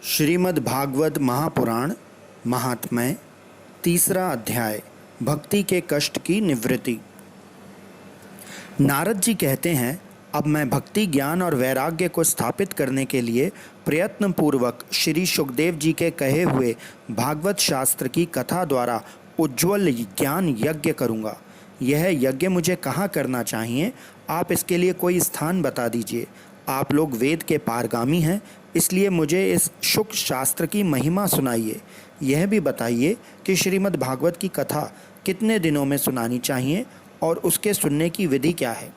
श्रीमद् भागवत महापुराण महात्म्य तीसरा अध्याय भक्ति के कष्ट की निवृत्ति। नारद जी कहते हैं, अब मैं भक्ति ज्ञान और वैराग्य को स्थापित करने के लिए प्रयत्न पूर्वक श्री सुखदेव जी के कहे हुए भागवत शास्त्र की कथा द्वारा उज्ज्वल ज्ञान यज्ञ करूँगा। यह यज्ञ मुझे कहाँ करना चाहिए? आप इसके लिए कोई स्थान बता दीजिए। आप लोग वेद के पारगामी हैं, इसलिए मुझे इस शुक शास्त्र की महिमा सुनाइए। यह भी बताइए कि श्रीमद् भागवत की कथा कितने दिनों में सुनानी चाहिए और उसके सुनने की विधि क्या है।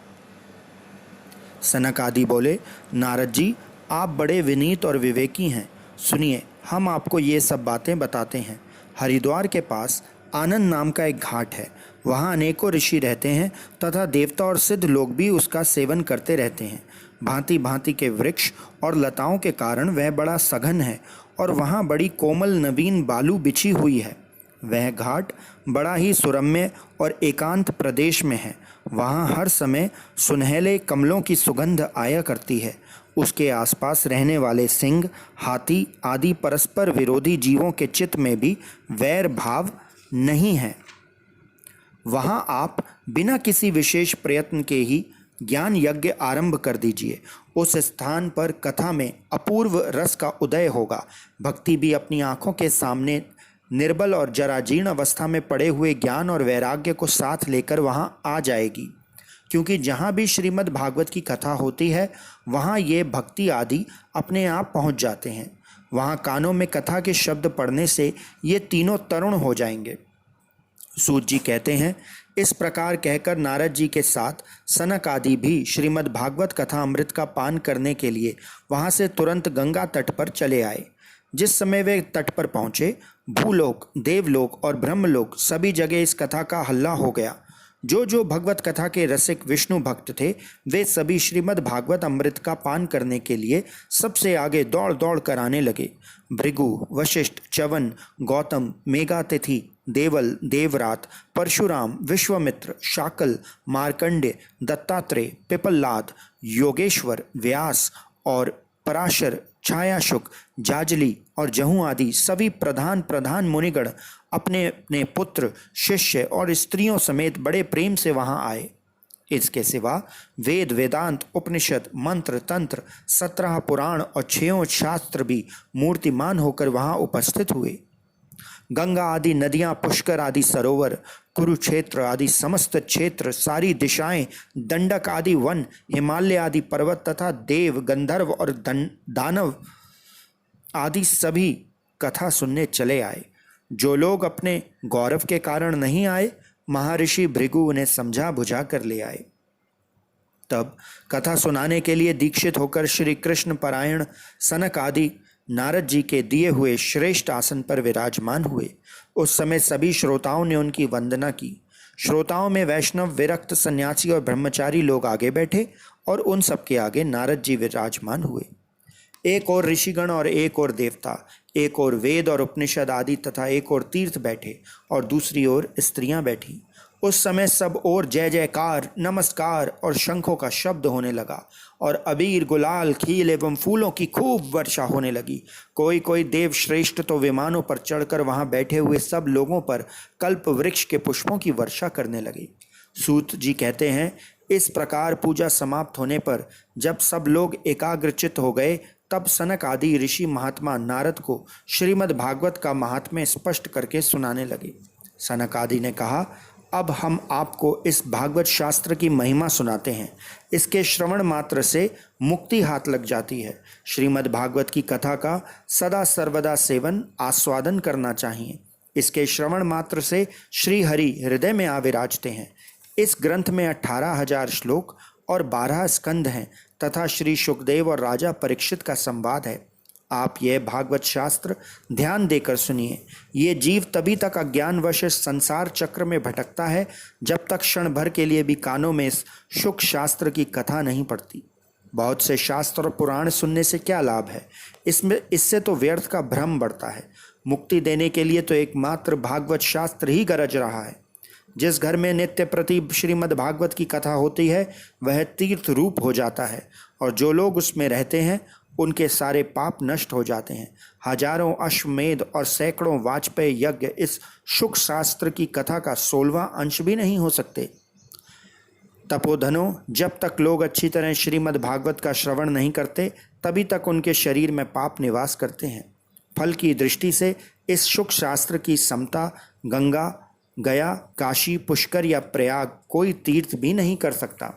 सनक आदि बोले, नारद जी, आप बड़े विनीत और विवेकी हैं। सुनिए, हम आपको ये सब बातें बताते हैं। हरिद्वार के पास आनंद नाम का एक घाट है। वहाँ अनेकों ऋषि रहते हैं तथा देवता और सिद्ध लोग भी उसका सेवन करते रहते हैं। भांति भांति के वृक्ष और लताओं के कारण वह बड़ा सघन है और वहाँ बड़ी कोमल नवीन बालू बिछी हुई है। वह घाट बड़ा ही सुरम्य और एकांत प्रदेश में है। वहाँ हर समय सुनहले कमलों की सुगंध आया करती है। उसके आसपास रहने वाले सिंह, हाथी आदि परस्पर विरोधी जीवों के चित्त में भी वैर भाव नहीं है। वहाँ आप बिना किसी विशेष प्रयत्न के ही ज्ञान यज्ञ आरंभ कर दीजिए। उस स्थान पर कथा में अपूर्व रस का उदय होगा। भक्ति भी अपनी आँखों के सामने निर्बल और जराजीर्ण अवस्था में पड़े हुए ज्ञान और वैराग्य को साथ लेकर वहाँ आ जाएगी। क्योंकि जहाँ भी श्रीमद् भागवत की कथा होती है, वहाँ ये भक्ति आदि अपने आप पहुँच जाते हैं। वहाँ कानों में कथा के शब्द पढ़ने से ये तीनों तरुण हो जाएंगे। सूत जी कहते हैं, इस प्रकार कहकर नारद जी के साथ सनक आदि भी श्रीमद् भागवत कथा अमृत का पान करने के लिए वहाँ से तुरंत गंगा तट पर चले आए। जिस समय वे तट पर पहुँचे, भूलोक, देवलोक और ब्रह्मलोक सभी जगह इस कथा का हल्ला हो गया। जो भगवत कथा के रसिक विष्णु भक्त थे, वे सभी श्रीमद् भागवत अमृत का पान करने के लिए सबसे आगे दौड़ दौड़ कर आने लगे। भृगु, वशिष्ठ, च्यवन, गौतम, मेघातिथि, देवल, देवरात, परशुराम, विश्वामित्र, शाकल, मार्कंडेय, दत्तात्रेय, पिपललाद, योगेश्वर, व्यास और पराशर, छायाशुक, जाजली और जहू आदि सभी प्रधान मुनिगण अपने अपने पुत्र, शिष्य और स्त्रियों समेत बड़े प्रेम से वहां आए। इसके सिवा वेद, वेदांत, उपनिषद, मंत्र, तंत्र, 17 पुराण और 6 शास्त्र भी मूर्तिमान होकर वहां उपस्थित हुए। गंगा आदि नदियां, पुष्कर आदि सरोवर, कुरुक्षेत्र आदि समस्त क्षेत्र, सारी दिशाएं, दंडक आदि वन, हिमालय आदि पर्वत तथा देव, गंधर्व और दानव आदि सभी कथा सुनने चले आए। जो लोग अपने गौरव के कारण नहीं आए, महर्षि भृगु उन्हें समझा बुझा कर ले आए। तब कथा सुनाने के लिए दीक्षित होकर श्री कृष्ण परायण सनक आदि नारद जी के दिए हुए श्रेष्ठ आसन पर विराजमान हुए। उस समय सभी श्रोताओं ने उनकी वंदना की। श्रोताओं में वैष्णव, विरक्त, सन्यासी और ब्रह्मचारी लोग आगे बैठे और उन सबके आगे नारद जी विराजमान हुए। एक और ऋषिगण और एक और देवता, एक और वेद और उपनिषद आदि तथा एक और तीर्थ बैठे और दूसरी ओर स्त्रियां बैठी। उस समय सब ओर जय जयकार, नमस्कार और शंखों का शब्द होने लगा और अबीर, गुलाल, खील एवं फूलों की खूब वर्षा होने लगी। कोई कोई देव श्रेष्ठ तो विमानों पर चढ़कर वहां बैठे हुए सब लोगों पर कल्प वृक्ष के पुष्पों की वर्षा करने लगे। सूत जी कहते हैं, इस प्रकार पूजा समाप्त होने पर जब सब लोग एकाग्रचित्त हो गए, तब सनक आदि ऋषि महात्मा नारद को श्रीमद् भागवत का महात्म्य स्पष्ट करके सुनाने लगे। सनक आदि ने कहा, अब हम आपको इस भागवत शास्त्र की महिमा सुनाते हैं। इसके श्रवण मात्र से मुक्ति हाथ लग जाती है। श्रीमद् भागवत की कथा का सदा सर्वदा सेवन आस्वादन करना चाहिए। इसके श्रवण मात्र से श्री हरि हृदय में आ विराजते हैं। इस ग्रंथ में 18,000 श्लोक और 12 स्कंध हैं तथा श्री सुखदेव और राजा परीक्षित का संवाद है। आप यह भागवत शास्त्र ध्यान देकर सुनिए। ये जीव तभी तक अज्ञानवश संसार चक्र में भटकता है जब तक क्षण भर के लिए भी कानों में इस शुक शास्त्र की कथा नहीं पड़ती। बहुत से शास्त्र और पुराण सुनने से क्या लाभ है? इससे तो व्यर्थ का भ्रम बढ़ता है। मुक्ति देने के लिए तो एकमात्र भागवत शास्त्र ही गरज रहा है। जिस घर में नित्य प्रति श्रीमद् भागवत की कथा होती है, वह तीर्थ रूप हो जाता है और जो लोग उसमें रहते हैं उनके सारे पाप नष्ट हो जाते हैं। हजारों अश्वमेध और सैकड़ों वाजपेयी यज्ञ इस शुक शास्त्र की कथा का 16वां अंश भी नहीं हो सकते। तपोधनों, जब तक लोग अच्छी तरह श्रीमद् भागवत का श्रवण नहीं करते तभी तक उनके शरीर में पाप निवास करते हैं। फल की दृष्टि से इस शुक शास्त्र की समता गंगा, गया, काशी, पुष्कर या प्रयाग कोई तीर्थ भी नहीं कर सकता।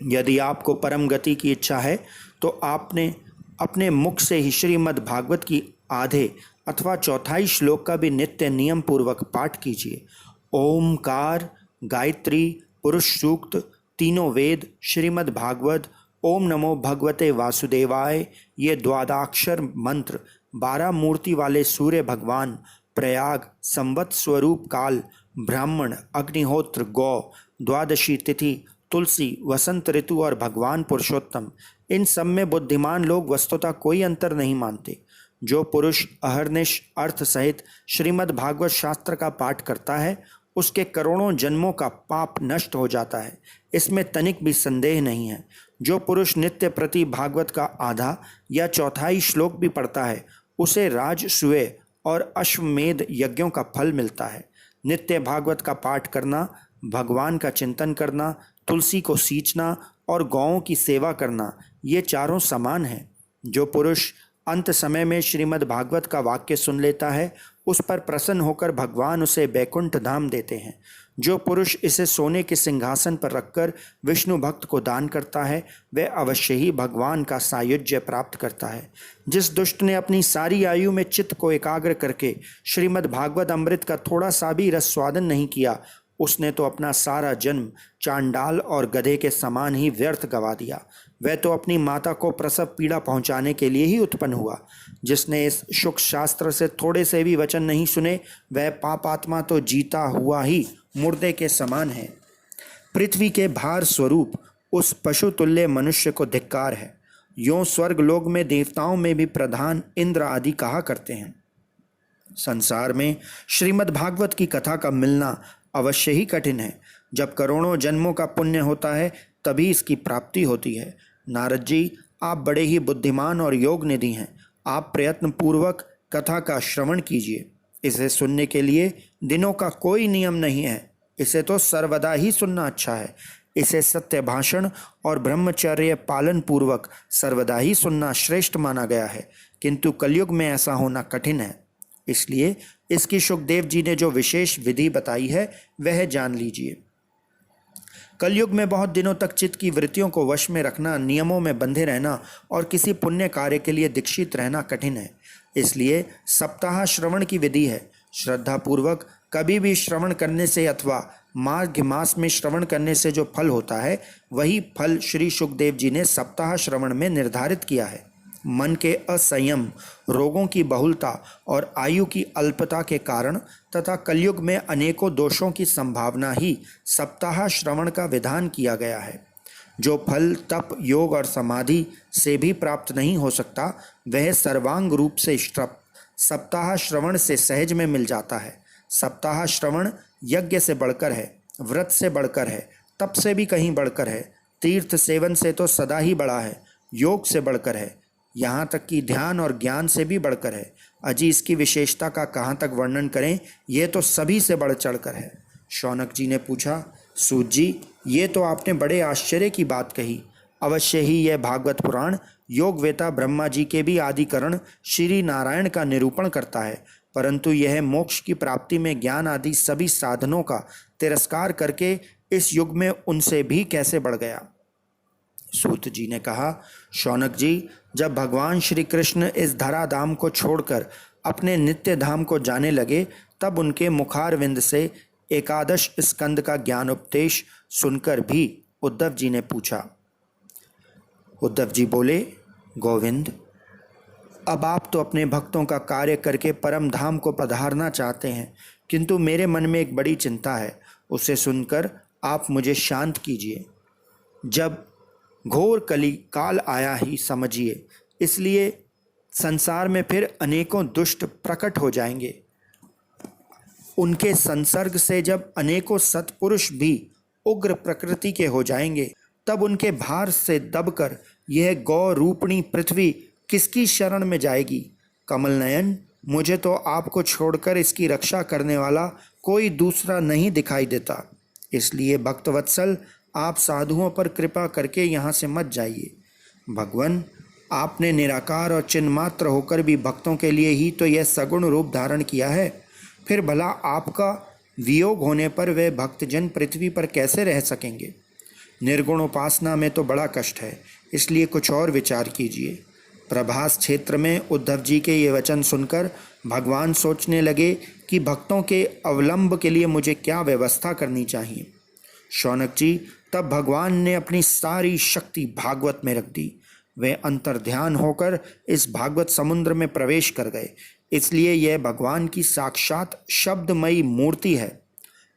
यदि आपको परम गति की इच्छा है तो आपने अपने मुख से ही श्रीमद् भागवत की आधे अथवा चौथाई श्लोक का भी नित्य नियम पूर्वक पाठ कीजिए। ओमकार, गायत्री, पुरुष सूक्त, तीनों वेद, श्रीमद् भागवत, ओम नमो भगवते वासुदेवाय, ये द्वादशाक्षर मंत्र, 12 मूर्ति वाले सूर्य भगवान, प्रयाग, संवत स्वरूप काल, ब्राह्मण, अग्निहोत्र, गौ, द्वादशी तिथि, तुलसी, वसंत ऋतु और भगवान पुरुषोत्तम, इन सब में बुद्धिमान लोग वस्तुतः कोई अंतर नहीं मानते। जो पुरुष अहर्निश अर्थ सहित श्रीमद् भागवत शास्त्र का पाठ करता है उसके करोड़ों जन्मों का पाप नष्ट हो जाता है, इसमें तनिक भी संदेह नहीं है। जो पुरुष नित्य प्रति भागवत का आधा या चौथाई श्लोक भी पढ़ता है उसे राजसूय और अश्वमेध यज्ञों का फल मिलता है। नित्य भागवत का पाठ करना, भगवान का चिंतन करना, तुलसी को सींचना और गौओं की सेवा करना, ये चारों समान हैं। जो पुरुष अंत समय में श्रीमद् भागवत का वाक्य सुन लेता है उस पर प्रसन्न होकर भगवान उसे बैकुंठ धाम देते हैं। जो पुरुष इसे सोने के सिंहासन पर रखकर विष्णु भक्त को दान करता है वह अवश्य ही भगवान का सायुज्य प्राप्त करता है। जिस दुष्ट ने अपनी सारी आयु में चित्त को एकाग्र करके श्रीमद् भागवत अमृत का थोड़ा सा भी रस स्वादन नहीं किया उसने तो अपना सारा जन्म चांडाल और गधे के समान ही व्यर्थ गवा दिया। वह तो अपनी माता को प्रसव पीड़ा पहुंचाने के लिए ही उत्पन्न हुआ। जिसने इस शुक शास्त्र से थोड़े से भी वचन नहीं सुने वह पापात्मा तो जीता हुआ ही मुर्दे के समान है। पृथ्वी के भार स्वरूप उस पशु तुल्य मनुष्य को धिक्कार है। यों स्वर्ग लोक में देवताओं में भी प्रधान इंद्र आदि कहा करते हैं। संसार में श्रीमद् भागवत की कथा का मिलना अवश्य ही कठिन है। जब करोड़ों जन्मों का पुण्य होता है तभी इसकी प्राप्ति होती है। नारद जी, आप बड़े ही बुद्धिमान और योग निधि हैं। आप प्रयत्न पूर्वक कथा का श्रवण कीजिए। इसे सुनने के लिए दिनों का कोई नियम नहीं है। इसे तो सर्वदा ही सुनना अच्छा है। इसे सत्य भाषण और ब्रह्मचर्य पालन पूर्वक सर्वदा ही सुनना श्रेष्ठ माना गया है, किंतु कलयुग में ऐसा होना कठिन है। इसलिए इसकी शुकदेव जी ने जो विशेष विधि बताई है वह जान लीजिए। कलयुग में बहुत दिनों तक चित्त की वृत्तियों को वश में रखना, नियमों में बंधे रहना और किसी पुण्य कार्य के लिए दीक्षित रहना कठिन है। इसलिए सप्ताह श्रवण की विधि है। श्रद्धा पूर्वक कभी भी श्रवण करने से अथवा माघ मास में श्रवण करने से जो फल होता है वही फल श्री शुकदेव जी ने सप्ताह श्रवण में निर्धारित किया है। मन के असंयम, रोगों की बहुलता और आयु की अल्पता के कारण तथा कलयुग में अनेकों दोषों की संभावना ही सप्ताह श्रवण का विधान किया गया है। जो फल तप, योग और समाधि से भी प्राप्त नहीं हो सकता वह सर्वांग रूप से सप्ताह श्रवण से सहज में मिल जाता है। सप्ताह श्रवण यज्ञ से बढ़कर है, व्रत से बढ़कर है, तप से भी कहीं बढ़कर है, तीर्थ सेवन से तो सदा ही बड़ा है, योग से बढ़कर है, यहाँ तक कि ध्यान और ज्ञान से भी बढ़कर है। अजी इसकी विशेषता का कहाँ तक वर्णन करें, ये तो सभी से बढ़ चढ़कर है। शौनक जी ने पूछा, सूत जी, ये तो आपने बड़े आश्चर्य की बात कही। अवश्य ही यह भागवत पुराण योगवेता ब्रह्मा जी के भी आदिकरण श्री नारायण का निरूपण करता है, परंतु यह मोक्ष की प्राप्ति में ज्ञान आदि सभी साधनों का तिरस्कार करके इस युग में उनसे भी कैसे बढ़ गया। सूत जी ने कहा, शौनक जी, जब भगवान श्री कृष्ण इस धरा धाम को छोड़कर अपने नित्य धाम को जाने लगे तब उनके मुखारविंद से एकादश स्कंद का ज्ञान उपदेश सुनकर भी उद्धव जी ने पूछा। उद्धव जी बोले, गोविंद, अब आप तो अपने भक्तों का कार्य करके परम धाम को पधारना चाहते हैं, किंतु मेरे मन में एक बड़ी चिंता है, उसे सुनकर आप मुझे शांत कीजिए। जब घोर कली काल आया ही समझिए, इसलिए संसार में फिर अनेकों दुष्ट प्रकट हो जाएंगे। उनके संसर्ग से जब अनेकों सत्पुरुष भी उग्र प्रकृति के हो जाएंगे तब उनके भार से दबकर यह गौ रूपणी पृथ्वी किसकी शरण में जाएगी? कमल नयन, मुझे तो आपको छोड़कर इसकी रक्षा करने वाला कोई दूसरा नहीं दिखाई देता। इसलिए भक्तवत्सल, आप साधुओं पर कृपा करके यहाँ से मत जाइए। भगवान, आपने निराकार और चिन्मात्र होकर भी भक्तों के लिए ही तो यह सगुण रूप धारण किया है। फिर भला आपका वियोग होने पर वे भक्तजन पृथ्वी पर कैसे रह सकेंगे? निर्गुण उपासना में तो बड़ा कष्ट है, इसलिए कुछ और विचार कीजिए। प्रभास क्षेत्र में उद्धव जी के ये वचन सुनकर भगवान सोचने लगे कि भक्तों के अवलंब के लिए मुझे क्या व्यवस्था करनी चाहिए। शौनक जी, तब भगवान ने अपनी सारी शक्ति भागवत में रख दी। वे अंतर्ध्यान होकर इस भागवत समुद्र में प्रवेश कर गए। इसलिए यह भगवान की साक्षात शब्दमयी मूर्ति है।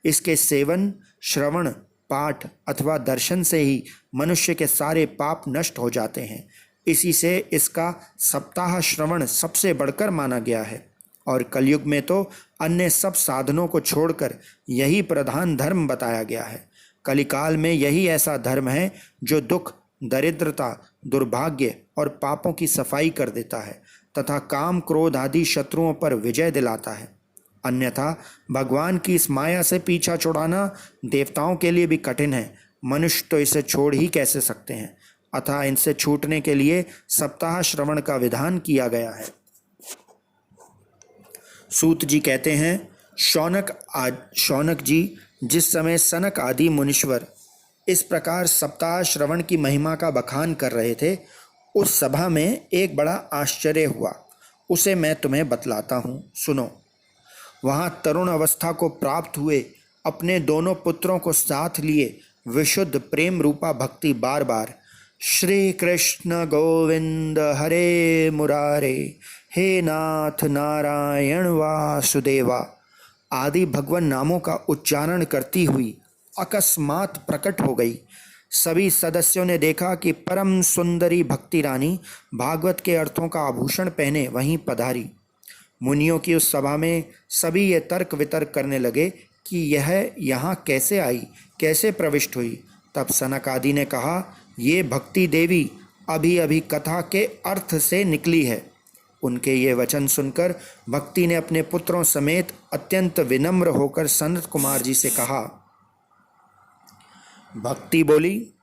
इसके सेवन, श्रवण, पाठ अथवा दर्शन से ही मनुष्य के सारे पाप नष्ट हो जाते हैं। इसी से इसका सप्ताह श्रवण सबसे बढ़कर माना गया है। और कलयुग में तो अन्य सब साधनों को छोड़कर यही प्रधान धर्म बताया गया है। कलिकाल में यही ऐसा धर्म है जो दुख, दरिद्रता, दुर्भाग्य और पापों की सफाई कर देता है तथा काम, क्रोध आदि शत्रुओं पर विजय दिलाता है। अन्यथा भगवान की इस माया से पीछा छुड़ाना देवताओं के लिए भी कठिन है। मनुष्य तो इसे छोड़ ही कैसे सकते हैं। अतः इनसे छूटने के लिए सप्ताह श्रवण का विधान किया गया है। सूत जी कहते हैं, शौनक जी, जिस समय सनक आदि मुनीश्वर इस प्रकार सप्ताह श्रवण की महिमा का बखान कर रहे थे, उस सभा में एक बड़ा आश्चर्य हुआ। उसे मैं तुम्हें बतलाता हूँ, सुनो। वहाँ तरुण अवस्था को प्राप्त हुए अपने दोनों पुत्रों को साथ लिए विशुद्ध प्रेम रूपा भक्ति बार बार श्री कृष्ण गोविंद हरे मुरारे, हे नाथ नारायण वासुदेवा आदि भगवान नामों का उच्चारण करती हुई अकस्मात प्रकट हो गई। सभी सदस्यों ने देखा कि परम सुंदरी भक्ति रानी भागवत के अर्थों का आभूषण पहने वहीं पधारी। मुनियों की उस सभा में सभी ये तर्क वितर्क करने लगे कि यह यहाँ कैसे आई, कैसे प्रविष्ट हुई। तब सनक आदि ने कहा, ये भक्ति देवी अभी अभी कथा के अर्थ से निकली है। उनके ये वचन सुनकर भक्ति ने अपने पुत्रों समेत अत्यंत विनम्र होकर सनत कुमार जी से कहा। भक्ति बोली,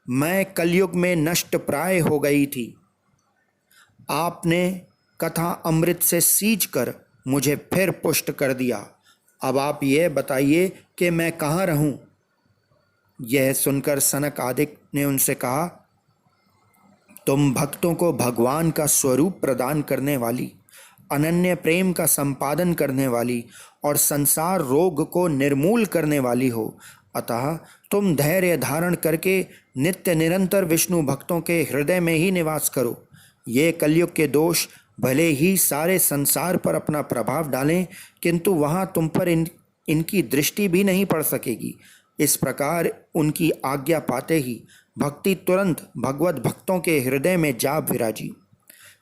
मैं कलयुग में नष्ट प्राय हो गई थी। आपने कथा अमृत से सींचकर मुझे फिर पुष्ट कर दिया। अब आप यह बताइए कि मैं कहाँ रहूं? यह सुनकर सनक आदिक ने उनसे कहा, तुम भक्तों को भगवान का स्वरूप प्रदान करने वाली, अनन्य प्रेम का संपादन करने वाली और संसार रोग को निर्मूल करने वाली हो। अतः तुम धैर्य धारण करके नित्य निरंतर विष्णु भक्तों के हृदय में ही निवास करो। ये कलयुग के दोष भले ही सारे संसार पर अपना प्रभाव डालें, किंतु वहाँ तुम पर इनकी दृष्टि भी नहीं पड़ सकेगी। इस प्रकार उनकी आज्ञा पाते ही भक्ति तुरंत भगवत भक्तों के हृदय में जा विराजी।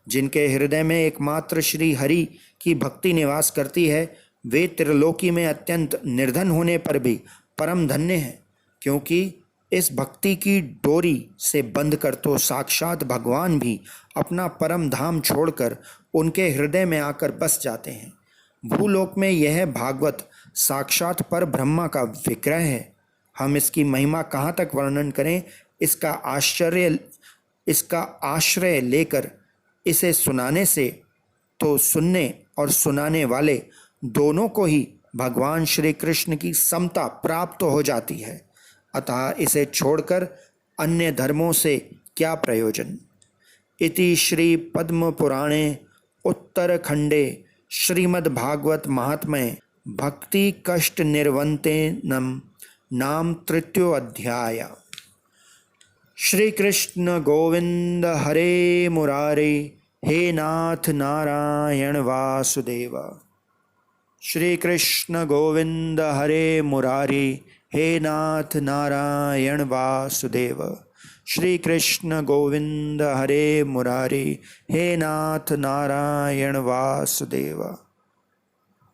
जिनके हृदय में एकमात्र श्री हरि की भक्ति निवास करती है, वे त्रिलोकी में अत्यंत निर्धन होने पर भी परम धन्य हैं, क्योंकि इस भक्ति की डोरी से बंध कर तो साक्षात भगवान भी अपना परम धाम छोड़कर उनके हृदय में आकर बस जाते हैं। भूलोक में यह भागवत साक्षात पर ब्रह्मा का विग्रह है। हम इसकी महिमा कहाँ तक वर्णन करें। इसका आश्रय लेकर इसे सुनाने से तो सुनने और सुनाने वाले दोनों को ही भगवान श्री कृष्ण की समता प्राप्त हो जाती है। अतः इसे छोड़कर अन्य धर्मों से क्या प्रयोजन। इति श्री पद्म पुराणे उत्तरखंडे श्रीमद्भागवत महात्म्ये भक्ति कष्ट निर्वन्तेनम नाम तृतीयो अध्याय। श्री कृष्ण गोविंद हरे मुरारे, हे नाथ नारायण वासुदेव। श्री कृष्ण गोविंद हरे मुरारे, हे नाथ नारायण वासुदेव। श्री कृष्ण गोविंद हरे मुरारे, हे नाथ नारायण वासुदेव।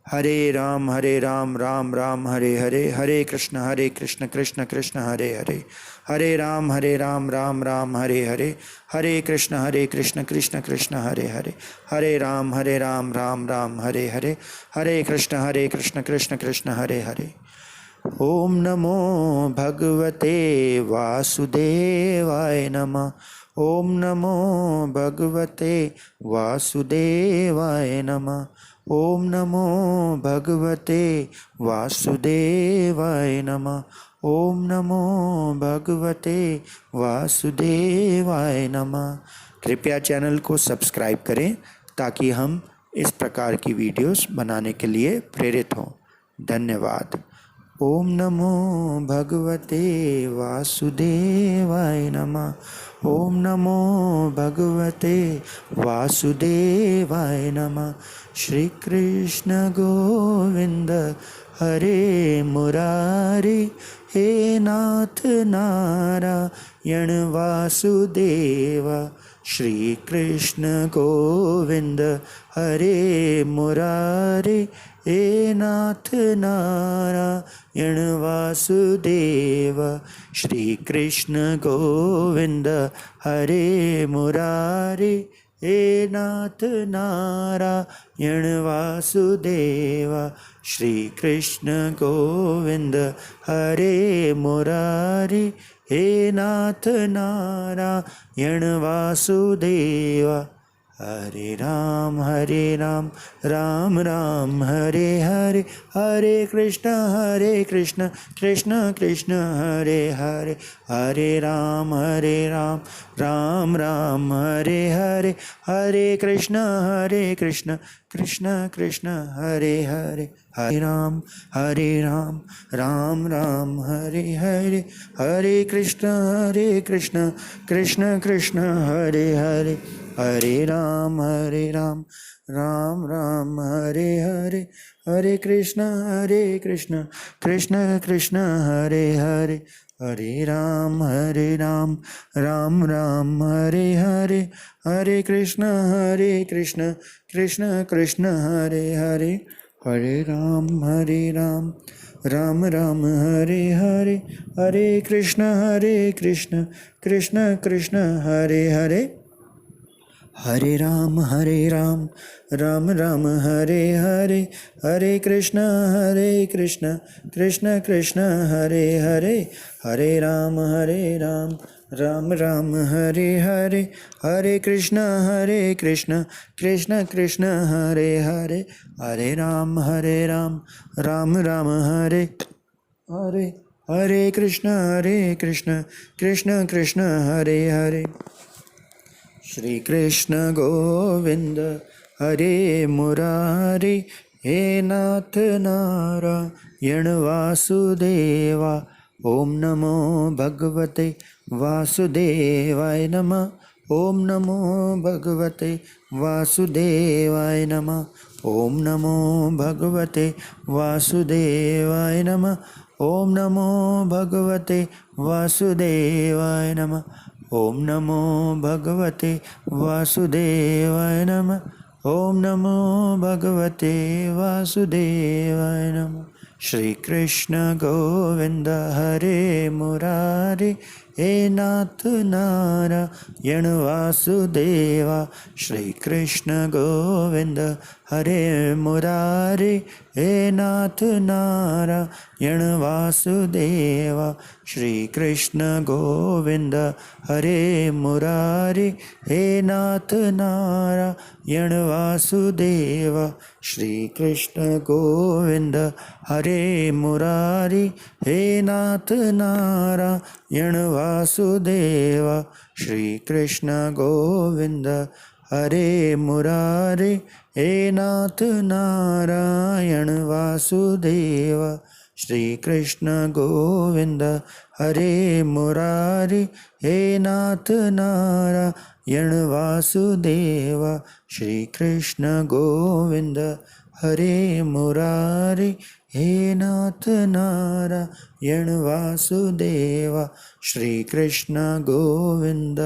हरे राम राम राम हरे हरे, हरे कृष्ण कृष्ण कृष्ण हरे हरे, हरे राम राम राम हरे हरे, हरे कृष्ण कृष्ण कृष्ण हरे हरे, हरे राम राम राम हरे हरे, हरे कृष्ण कृष्ण कृष्ण हरे हरे। ओम नमो भगवते वासुदेवाय नमः। ओम नमो भगवते वासुदेवाय नमः। ओम नमो भगवते वासुदेवाय नमः। ओम नमो भगवते वासुदेवाय नमः। कृपया चैनल को सब्सक्राइब करें ताकि हम इस प्रकार की वीडियोस बनाने के लिए प्रेरित हों। धन्यवाद। ओम नमो भगवते वासुदेवाय नमः। ओम नमो भगवते वासुदेवाय नमः। श्री कृष्ण गोविंद हरे मुरारी, हे नाथ नारायण वासुदेव। श्री कृष्ण गोविंद हरे मुरारी, हे नाथ नारायण वासुदेव। श्री कृष्ण गोविंद हरे मुरारी, हे नाथ नारायण वासुदेव। श्री कृष्ण गोविंद हरे मुरारी, हे नाथ नारायण वासुदेव। हरे राम राम राम हरे हरे, हरे कृष्ण कृष्ण कृष्ण हरे हरे, हरे राम राम राम हरे हरे, हरे कृष्ण कृष्ण कृष्ण हरे हरे, हरे राम राम राम हरे हरे, हरे कृष्ण कृष्ण कृष्ण हरे हरे, हरे राम राम राम हरे हरे, हरे कृष्ण कृष्ण कृष्ण हरे हरे, हरे राम राम राम हरे हरे, हरे कृष्ण कृष्ण कृष्ण हरे हरे, हरे राम राम राम हरे हरे, हरे कृष्ण कृष्ण कृष्ण हरे हरे, हरे राम राम राम हरे हरे, हरे कृष्ण कृष्ण कृष्ण हरे हरे, हरे राम राम राम हरे हरे, हरे कृष्ण कृष्ण कृष्ण हरे हरे, हरे राम राम राम हरे हरे, हरे कृष्ण कृष्ण कृष्ण हरे हरे। श्री कृष्ण गोविंद हरे मुरारी, हे नाथ नारायण वासुदेवा। ओम नमो भगवते वासुदेवाय नमः। ओम नमो भगवते वासुदेवाय नमः। ओम नमो भगवते वासुदेवाय नमः। ओम नमो भगवते वासुदेवाय नमः। ओम नमो भगवते वासुदेवाय नमः। ओम नमो भगवते वासुदेवाय नमः। श्री कृष्ण गोविंद हरे मुरारी, हे नाथ नारायण वासुदेवा। श्री कृष्ण गोविंद हरे मुरारी, हे नाथ नारायण वासुदेवा। श्री कृष्ण गोविंद हरे मुरारी, हे नाथ नारायण वासुदेवा। श्री कृष्ण गोविंद हरे मुरारी, हे नाथ नारायण वासुदेवा। श्री कृष्ण गोविंद हरे मुरारी, हे नाथ नारायण वासुदेवा। श्री कृष्ण गोविंद हरे मुरारी, हे नाथ नारायण वासुदेवा। श्री कृष्ण गोविंद हरे मुरारी, हे नाथ नारायण वासुदेवा। श्री कृष्ण गोविंद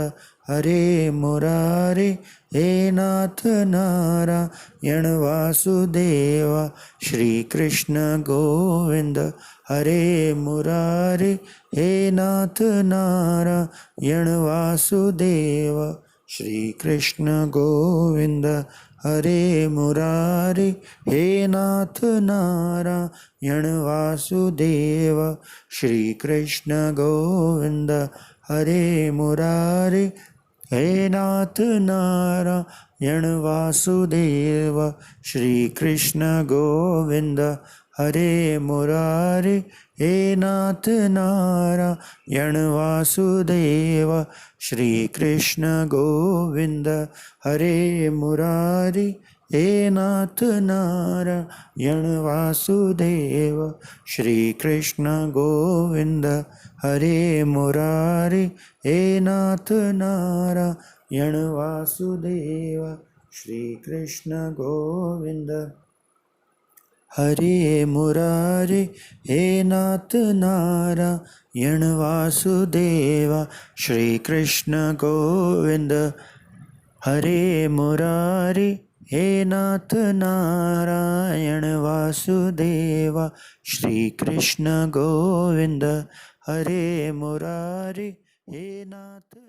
हरे मुरारी, हे नाथ नारायण वासुदेव। श्री कृष्ण गोविंद हरे मुरारे, हे नाथ नारायण वासुदेव। श्री कृष्ण गोविंद हरे मुरारे, हे नाथ नारायण वासुदेव। श्री कृष्ण गोविंद हरे मुरारे, हे नाथ नारायण वासुदेव। श्री कृष्ण गोविंद हरे मुरारे, हे नाथ नारायण वासुदेव। श्री कृष्ण गोविंद हरे मुरारे, हे नाथ नारायण वासुदेव। श्री कृष्ण गोविंद हरे मुरारे, हे नाथ नारायण वासुदेव। श्री कृष्ण गोविंद हरे मुरारे, हे नाथ नारायण वासुदेव। श्री कृष्ण गोविंद हरे मुरारे, हे नाथ नारायण वासुदेव। श्री कृष्ण गोविंद हरे मुरारे, हे नाथ